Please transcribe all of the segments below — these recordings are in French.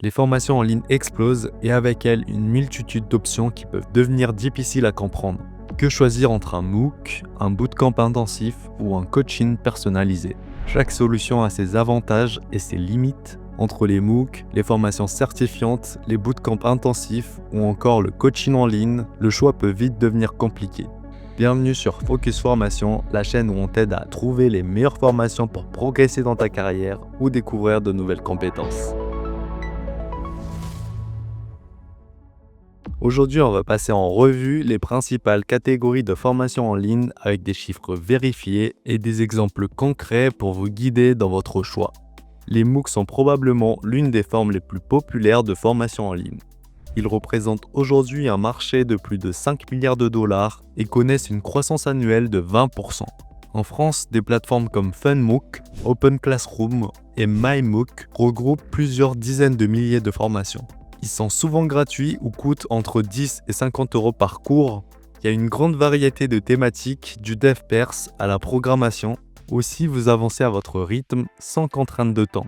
Les formations en ligne explosent et avec elles une multitude d'options qui peuvent devenir difficiles à comprendre. Que choisir entre un MOOC, un bootcamp intensif ou un coaching personnalisé? Chaque solution a ses avantages et ses limites. Entre les MOOC, les formations certifiantes, les bootcamps intensifs ou encore le coaching en ligne, le choix peut vite devenir compliqué. Bienvenue sur Focus Formation, la chaîne où on t'aide à trouver les meilleures formations pour progresser dans ta carrière ou découvrir de nouvelles compétences. Aujourd'hui, on va passer en revue les principales catégories de formation en ligne avec des chiffres vérifiés et des exemples concrets pour vous guider dans votre choix. Les MOOC sont probablement l'une des formes les plus populaires de formation en ligne. Ils représentent aujourd'hui un marché de plus de 5 milliards de dollars et connaissent une croissance annuelle de 20%. En France, des plateformes comme FunMOOC, Open Classroom et MyMOOC regroupent plusieurs dizaines de milliers de formations. Ils sont souvent gratuits ou coûtent entre 10 et 50 € par cours. Il y a une grande variété de thématiques, du dev perse à la programmation. Aussi, vous avancez à votre rythme sans contrainte de temps.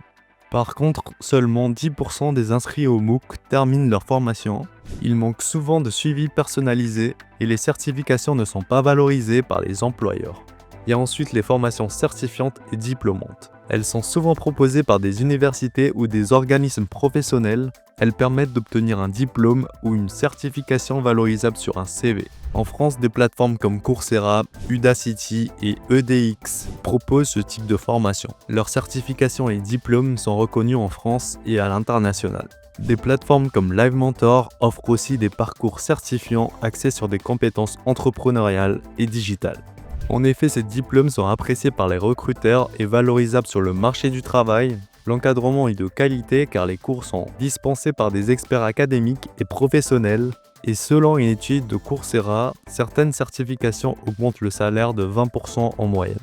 Par contre, seulement 10% des inscrits au MOOC terminent leur formation. Il manque souvent de suivi personnalisé et les certifications ne sont pas valorisées par les employeurs. Il y a ensuite les formations certifiantes et diplômantes. Elles sont souvent proposées par des universités ou des organismes professionnels. Elles permettent d'obtenir un diplôme ou une certification valorisable sur un CV. En France, des plateformes comme Coursera, Udacity et EDX proposent ce type de formation. Leurs certifications et diplômes sont reconnus en France et à l'international. Des plateformes comme Live Mentor offrent aussi des parcours certifiants axés sur des compétences entrepreneuriales et digitales. En effet, ces diplômes sont appréciés par les recruteurs et valorisables sur le marché du travail. L'encadrement est de qualité car les cours sont dispensés par des experts académiques et professionnels. Et selon une étude de Coursera, certaines certifications augmentent le salaire de 20% en moyenne.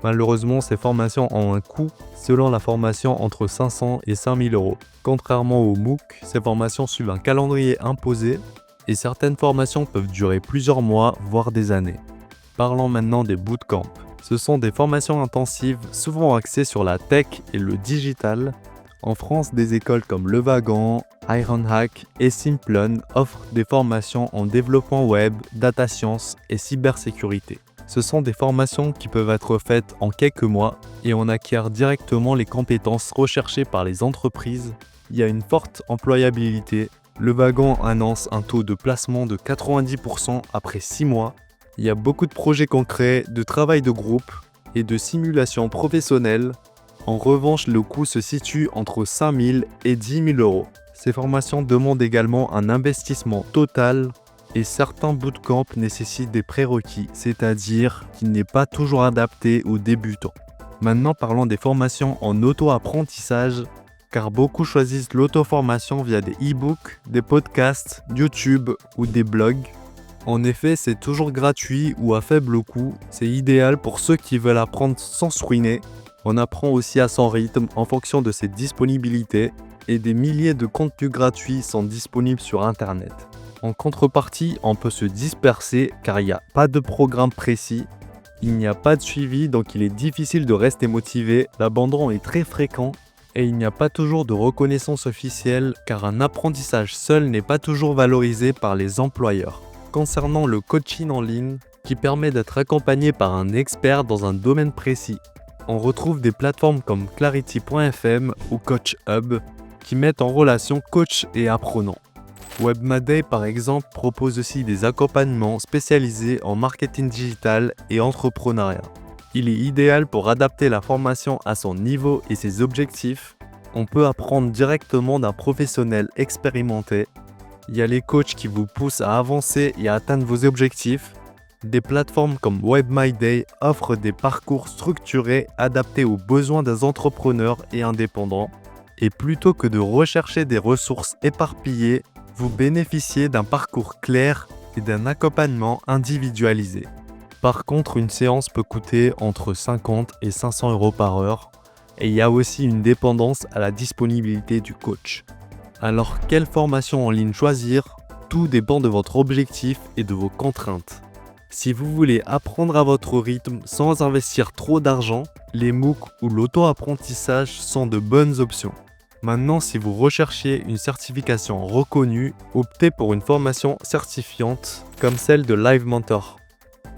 Malheureusement, ces formations ont un coût selon la formation entre 500 et 5000 €. Contrairement aux MOOC, ces formations suivent un calendrier imposé et certaines formations peuvent durer plusieurs mois, voire des années. Parlons maintenant des bootcamps. Ce sont des formations intensives, souvent axées sur la tech et le digital. En France, des écoles comme Le Wagon, Ironhack et Simplon offrent des formations en développement web, data science et cybersécurité. Ce sont des formations qui peuvent être faites en quelques mois et on acquiert directement les compétences recherchées par les entreprises. Il y a une forte employabilité. Le Wagon annonce un taux de placement de 90% après 6 mois. Il y a beaucoup de projets concrets, de travail de groupe et de simulations professionnelles. En revanche, le coût se situe entre 5 000 et 10 000 €. Ces formations demandent également un investissement total et certains bootcamps nécessitent des prérequis, c'est-à-dire qu'il n'est pas toujours adapté aux débutants. Maintenant, parlons des formations en auto-apprentissage, car beaucoup choisissent l'auto-formation via des e-books, des podcasts, YouTube ou des blogs. En effet, c'est toujours gratuit ou à faible coût. C'est idéal pour ceux qui veulent apprendre sans se ruiner. On apprend aussi à son rythme en fonction de ses disponibilités et des milliers de contenus gratuits sont disponibles sur Internet. En contrepartie, on peut se disperser car il n'y a pas de programme précis. Il n'y a pas de suivi, donc il est difficile de rester motivé. L'abandon est très fréquent et il n'y a pas toujours de reconnaissance officielle car un apprentissage seul n'est pas toujours valorisé par les employeurs. Concernant le coaching en ligne, qui permet d'être accompagné par un expert dans un domaine précis, on retrouve des plateformes comme Clarity.fm ou CoachHub qui mettent en relation coach et apprenant. WebMaday par exemple propose aussi des accompagnements spécialisés en marketing digital et entrepreneuriat. Il est idéal pour adapter la formation à son niveau et ses objectifs. On peut apprendre directement d'un professionnel expérimenté. Il y a les coachs qui vous poussent à avancer et à atteindre vos objectifs. Des plateformes comme WebMyday offrent des parcours structurés adaptés aux besoins des entrepreneurs et indépendants. Et plutôt que de rechercher des ressources éparpillées, vous bénéficiez d'un parcours clair et d'un accompagnement individualisé. Par contre, une séance peut coûter entre 50 et 500 € par heure. Et il y a aussi une dépendance à la disponibilité du coach. Alors, quelle formation en ligne choisir? Tout dépend de votre objectif et de vos contraintes. Si vous voulez apprendre à votre rythme sans investir trop d'argent, les MOOC ou l'auto-apprentissage sont de bonnes options. Maintenant, si vous recherchez une certification reconnue, optez pour une formation certifiante comme celle de Live Mentor.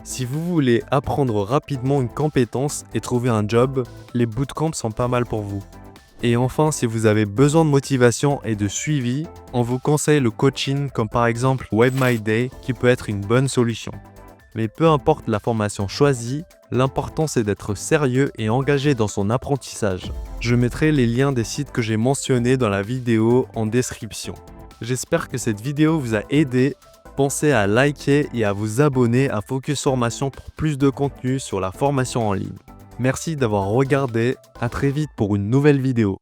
Si vous voulez apprendre rapidement une compétence et trouver un job, les bootcamps sont pas mal pour vous. Et enfin, si vous avez besoin de motivation et de suivi, on vous conseille le coaching comme par exemple Web My Day qui peut être une bonne solution. Mais peu importe la formation choisie, l'important c'est d'être sérieux et engagé dans son apprentissage. Je mettrai les liens des sites que j'ai mentionnés dans la vidéo en description. J'espère que cette vidéo vous a aidé. Pensez à liker et à vous abonner à Focus Formation pour plus de contenu sur la formation en ligne. Merci d'avoir regardé, à très vite pour une nouvelle vidéo.